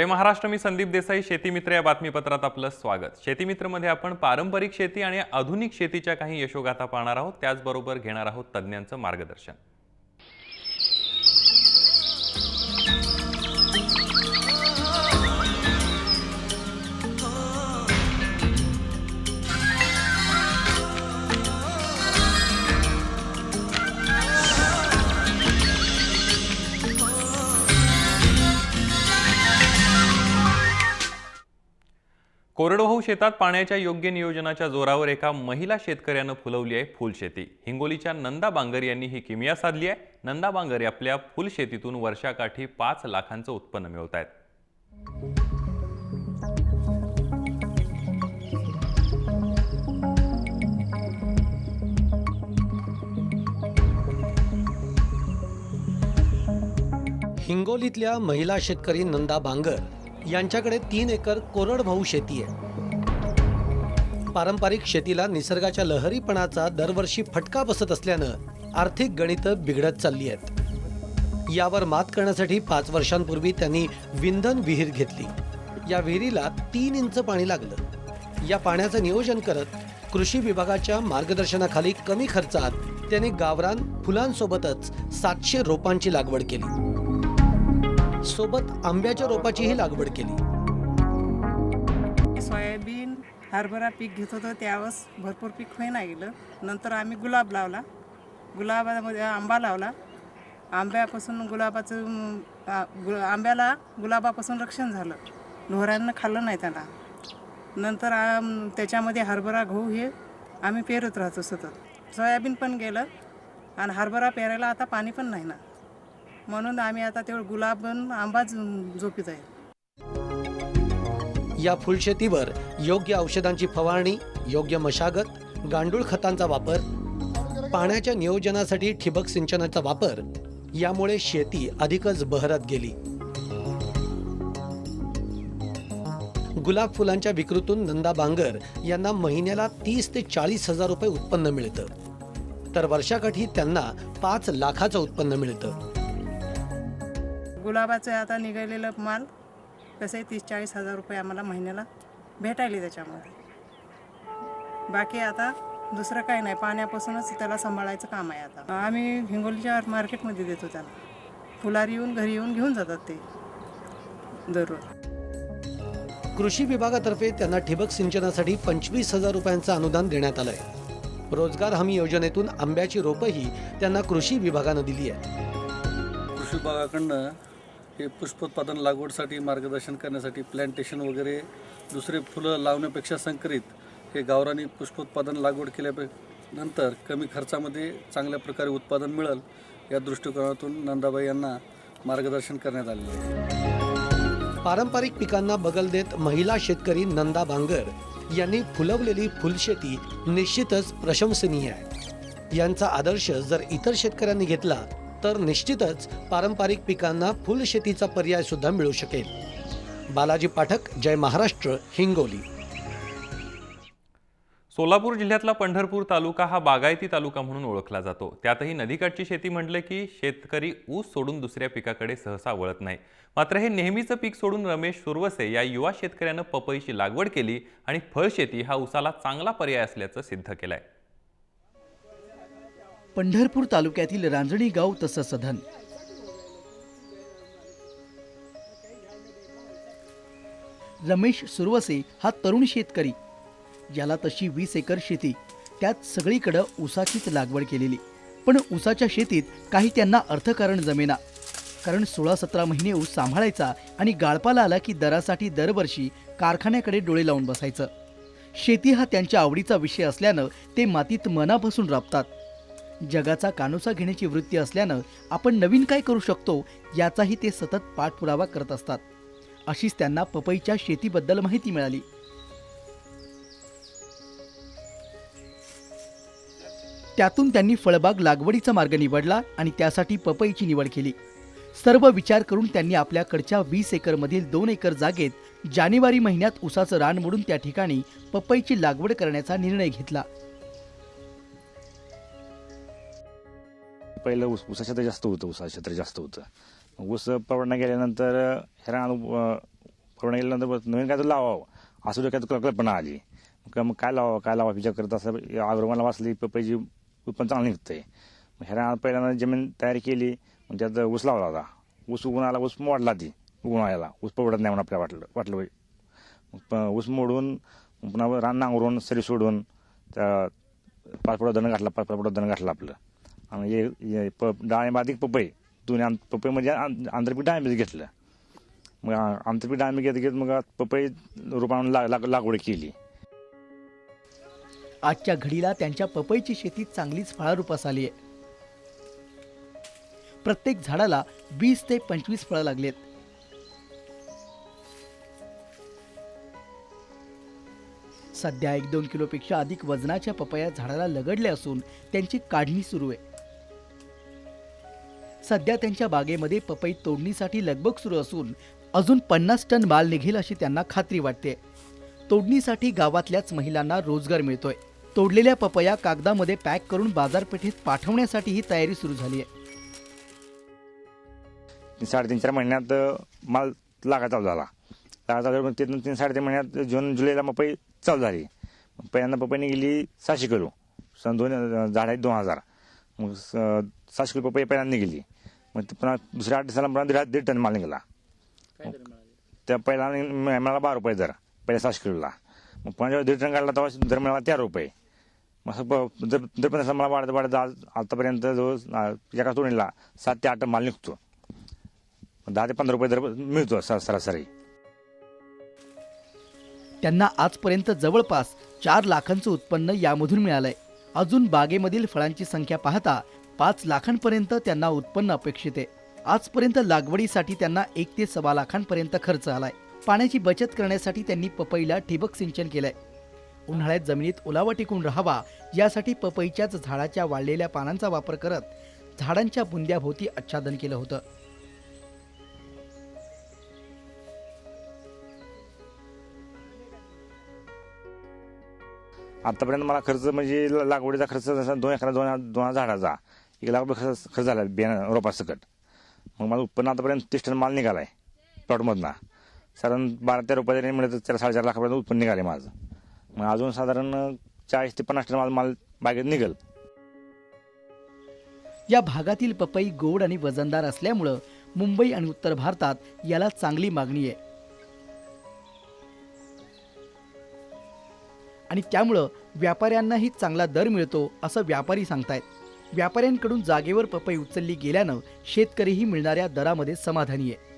जय महाराष्ट्र. मी संदीप देसाई. शेतीमित्र या बातमीपत्रात आपलं स्वागत. शेतीमित्रमध्ये आपण पारंपरिक शेती आणि आधुनिक शेतीच्या काही यशोगाथा पाहणार आहोत. त्याचबरोबर घेणार आहोत तज्ञांचं मार्गदर्शन. कोरडवाहू शेतात पाण्याच्या योग्य नियोजनाच्या जोरावर एका महिला शेतकऱ्यानं फुलवली आहे फुलशेती. हिंगोलीच्या नंदा बांगर यांनी ही किमया साधली आहे. नंदा बांगर आपल्या फुलशेतीतून वर्षाकाठी 5 लाखांचं उत्पन्न मिळवत आहेत. हिंगोलीतल्या महिला शेतकरी नंदा बांगर यांच्याकडे 3 एकर कोरडवाहू शेती आहे. पारंपरिक शेतीला निसर्गाच्या लहरीपणाचा दरवर्षी फटका बसत असल्यानं आर्थिक गणितं बिघडत चालली आहेत. यावर मात करण्यासाठी 5 वर्षांपूर्वी त्यांनी विंधन विहीर घेतली. या विहिरीला 3 इंच पाणी लागलं. या पाण्याचं नियोजन करत कृषी विभागाच्या मार्गदर्शनाखाली कमी खर्चात त्यांनी गावरान फुलांसोबतच 700 रोपांची लागवड केली. सोबत आंब्याच्या रोपाचीही लागवड केली. सोयाबीन हरभरा पीक घेत होतो त्यावेळेस भरपूर पीक होईना गेलं. नंतर आम्ही गुलाब लावला. गुलाबामध्ये आंबा लावला. आंब्यापासून आंब्याला गुलाबापासून रक्षण झालं. ढोरांना खाल्लं नाही त्याला. नंतर त्याच्यामध्ये हरभरा गहू हे आम्ही पेरत राहतो सतत. सोयाबीन पण गेलं आणि हरभरा पेरायला आता पाणी पण नाही ना, म्हणून आम्ही आता तेवढं गुलाब आंबाच झोपीत आहे. या फुलशेतीवर योग्य औषधांची फवारणी, योग्य मशागत, गांडूळ खतांचा वापर, पाण्याच्या नियोजनासाठी ठिबक सिंचनाचा वापर यामुळे शेती अधिकच बहरत गेली. गुलाब फुलांच्या विक्रीतून नंदा बांगर यांना महिन्याला 30 ते 40 हजार रुपये उत्पन्न मिळतं, तर वर्षाकाठी त्यांना 5 लाखाचं उत्पन्न मिळतं. गुलाबाचं आता निघालेलं माल कसं आहे 30-40 हजार रुपये आम्हाला महिन्याला भेटायले त्याच्यामध्ये. बाकी आता दुसरं काही नाही, पाण्यापासूनच त्याला सांभाळायचं काम आहे. आता आम्ही हिंगोलीच्या मार्केटमध्ये देतो त्याला. फुलारी येऊन घरी येऊन घेऊन जातात ते दररोज. कृषी विभागातर्फे त्यांना ठिबक सिंचनासाठी 25,000 रुपयांचं अनुदान देण्यात आलंय. रोजगार हमी योजनेतून आंब्याची रोपंही त्यांना कृषी विभागानं दिली आहे. कृषी विभागाकडनं हे पुष्पोत्पादन लागवडसाठी मार्गदर्शन करण्यासाठी प्लॅन्टेशन वगैरे दुसरे फुलं लावण्यापेक्षा संकरित हे गावरानी पुष्पोत्पादन लागवड केल्यानंतर कमी खर्चामध्ये चांगल्या प्रकारे उत्पादन मिळेल या दृष्टिकोनातून नंदाबाई यांना मार्गदर्शन करण्यात आले आहे. पारंपरिक पिकांना बगल देत महिला शेतकरी नंदा बांगर यांनी फुलवलेली फुलशेती निश्चितच प्रशंसनीय आहे. यांचा आदर्श जर इतर शेतकऱ्यांनी घेतला तर निश्चितच पारंपरिक पिकांना फुलशेतीचा पर्याय सुद्धा मिळू शकेल. बालाजी पाठक, जय महाराष्ट्र, हिंगोली. सोलापूर जिल्ह्यातला पंढरपूर तालुका हा बागायती तालुका म्हणून ओळखला जातो. त्यातही नदीकाठची शेती म्हटलं की शेतकरी ऊस सोडून दुसऱ्या पिकाकडे सहसा वळत नाही. मात्र हे नेहमीचं पीक सोडून रमेश सुरवसे या युवा शेतकऱ्यानं पपईची लागवड केली आणि फळशेती हा ऊसाला चांगला पर्याय असल्याचं सिद्ध केलंय. पंढरपूर तालुक्यातील रांजणी गाव तसं सधन. रमेश सुरवसे हा तरुण शेतकरी. याला तशी 20 एकर शेती, त्यात सगळीकडं ऊसाचीच लागवड केलेली. पण ऊसाच्या शेतीत काही त्यांना अर्थकारण जमेना. कारण 16-17 महिने ऊस सांभाळायचा आणि गाळपाला आला की दरासाठी दरवर्षी कारखान्याकडे डोळे लावून बसायचं. शेती हा त्यांच्या आवडीचा विषय असल्यानं ते मातीत मनापासून राबतात. जगाचा कानोसा घेण्याची वृत्ती असल्यानं आपण नवीन काय करू शकतो याचाही ते सतत पाठपुरावा करत असतात. अशीच त्यांना पपईच्या शेतीबद्दल माहिती मिळाली. त्यातून त्यांनी फळबाग लागवडीचा मार्ग निवडला आणि त्यासाठी पपईची निवड केली. सर्व विचार करून त्यांनी आपल्याकडच्या 20 एकरमधील 2 एकर जागेत जानेवारी महिन्यात ऊसाचं रान मोडून त्या ठिकाणी पपईची लागवड करण्याचा निर्णय घेतला. पहिलं ऊसाचं क्षेत्र जास्त होतं. ऊस परवडणं गेल्यानंतर हे रान कोरोना गेल्यानंतर नवीन काय तर लावावं असं डोक्यात कल्पना आली. मग काय लावावं विचार करत असं अग्रवाला वाचली पपईची उत्पन्न चांगलं निघतंय. मग ह्या पहिल्यांदा जमीन तयारी केली. मग त्यात ऊस लावला होता. ऊस उगून आला, ऊस मोडला ती उगून आला, ऊस परवडत नाही म्हणून आपल्याला वाटलं मग ऊस मोडून पुन्हा रान नांगरून सरी सोडून त्या 5 फुट दण घातला, 5 फुट दण घातलं आपलं. आणि डाळिंब अधिक पपई दोन्ही पपई म्हणजे आंतरपीठ डाळिंबच घेतलं. मग आंतरपीठ डाळिंब घेत मग पपई रोपानं लागवड केली. आजच्या घडीला त्यांच्या पपईची शेती चांगलीच फळारूपास आली आहे. प्रत्येक झाडाला 20 ते 25 फळं लागलेत. सध्या 1-2 किलोपेक्षा अधिक वजनाच्या पपया झाडाला लगडल्या असून त्यांची काढणी सुरू आहे. सध्या त्यांच्या बागेमध्ये पपई तोडणीसाठी लगबग सुरू असून अजून 50 टन माल निघेल अशी त्यांना खात्री वाटते. तोडणीसाठी गावातल्याच महिलांना रोजगार मिळतोय. तोडलेल्या पपया कागदामध्ये पॅक करून बाजारपेठेत पाठवण्यासाठी ही तयारी सुरू झाली आहे. 3-4 महिन्यात माल लागा चालू झाला. तिथून 3-3.5 महिन्यात जून जुलैला पपई चालू झाली. पहिल्यांदा पपई निघाली 600 किलो. सन झाड आहेत 2000. मग 700 किलो पपई पहिल्यांदा निघाली. मग पुन्हा दुसऱ्या 8 दिवसाला पुन्हा 1.5 टन माल निघाला. त्या पहिला मिळाला 12 रुपये दर पहिल्या 600 किलोला. मग पुन्हा जेव्हा 1.5 टन काढला तेव्हा दर मिळाला 13 रुपये. मग दर पण मला वाढत आतापर्यंत जो एका तोडणीला 7 ते 8 टन माल निघतो. 10 ते 15 रुपये दर मिळतो सरासरी. त्यांना आजपर्यंत जवळपास 4 लाखांचं उत्पन्न यामधून मिळालंय. अजून बागेमधील फळांची संख्या पाहता 5 लाखांपर्यंत त्यांना उत्पन्न अपेक्षित आहे. आजपर्यंत लागवडीसाठी त्यांना 1 ते 1.25 लाखांपर्यंत खर्च आलाय. पाण्याची बचत करण्यासाठी त्यांनी पपईला ठिबक सिंचन केलंय. उन्हाळ्यात जमिनीत ओलावा टिकून राहावा यासाठी पपईच्याच झाडाच्या वाळलेल्या पानांचा वापर करत झाडांच्या बुंद्याभोवती आच्छादन केलं होतं. आतापर्यंत मला खर्च म्हणजे लागवडीचा खर्च जसा 2 एकराला 2 झाडाचा 1 लाख रुपये खर्च झाला बियाणं रोपासकट. मग माझं उत्पन्न आतापर्यंत 30 टन माल निघालाय प्लॉटमधनं. साधारण 12-13 रुपये जरी मिळत 4-4.5 लाखापर्यंत उत्पन्न निघाले माझं. मग अजून साधारण 40 ते 50 टन माल बागेत निघेल. या भागातील पपई गोड आणि वजनदार असल्यामुळं मुंबई आणि उत्तर भारतात याला चांगली मागणी आहे. आणि त्यामुळं व्यापाऱ्यांनाही चांगला दर मिळतो असं व्यापारी सांगतायत. व्यापाऱ्यांकडून जागेवर पपई उचलली गेल्यानं शेतकरीही मिळणाऱ्या दरामध्ये समाधानी आहे.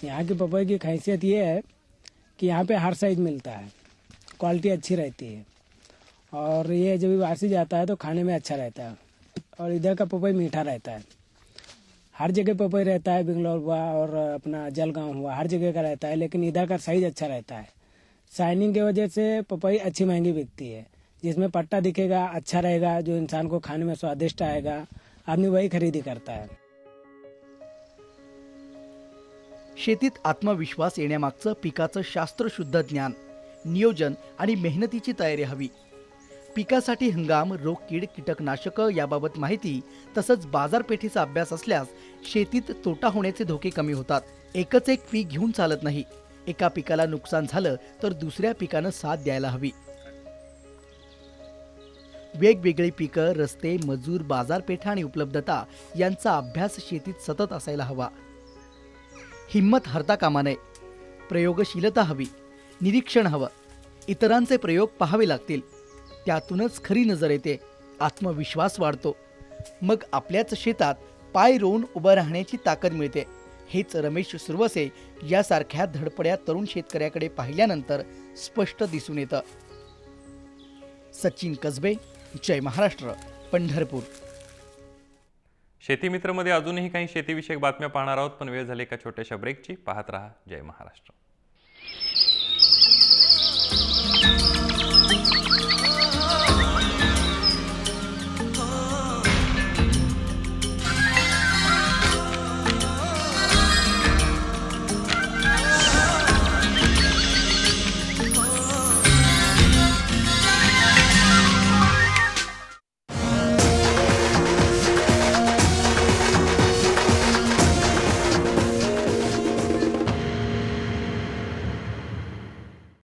यहाँ की पपई की खासियत ये है कि यहाँ पे हर साइज मिलता है, क्वालिटी अच्छी रहती है और ये जब बासी जाता है तो खाने में अच्छा रहता है. और इधर का पपई मीठा रहता है. हर जगह पपई रहता है, बेंगलोर हुआ और अपना जलगांव हुआ, हर जगह का रहता है, लेकिन इधर का साइज अच्छा रहता है. शाइनिंग की वजह से पपई अच्छी महंगी बिकती है. जिसमें पट्टा दिखेगा अच्छा रहेगा, जो इंसान को खाने में स्वादिष्ट आएगा, आदमी वही खरीदी करता है. शेतीत आत्मविश्वास येण्यामागचं पिकाचं शास्त्रशुद्ध ज्ञान, नियोजन आणि मेहनतीची तयारी हवी. पिकासाठी हंगाम, रोग, कीड, कीटकनाशकं याबाबत माहिती तसंच बाजारपेठेचा अभ्यास असल्यास शेतीत तोटा होण्याचे धोके कमी होतात. एकच एक पीक घेऊन चालत नाही. एका पिकाला नुकसान झालं तर दुसऱ्या पिकानं साथ द्यायला हवी. वेगवेगळी पिकं, रस्ते, मजूर, बाजारपेठा आणि उपलब्धता यांचा अभ्यास शेतीत सतत असायला हवा. हिम्मत हरता कामा नये. प्रयोगशीलता हवी. निरीक्षण हवं. इतरांचे प्रयोग पाहावे लागतील. त्यातूनच खरी नजर येते. आत्मविश्वास वाढतो. मग आपल्याच शेतात पाय रोवून उभं राहण्याची ताकद मिळते. हेच रमेश सुरवसे यासारख्या धडपड्या तरुण शेतकऱ्याकडे पाहिल्यानंतर स्पष्ट दिसून येतं. सचिन कसबे, जय महाराष्ट्र, पंढरपूर. शेती मित्रमध्ये अजूनही काही शेतीविषयक बातम्या पाहणार आहोत, पण वेळ झाली एका छोट्याशा ब्रेकची. पाहत रहा जय महाराष्ट्र.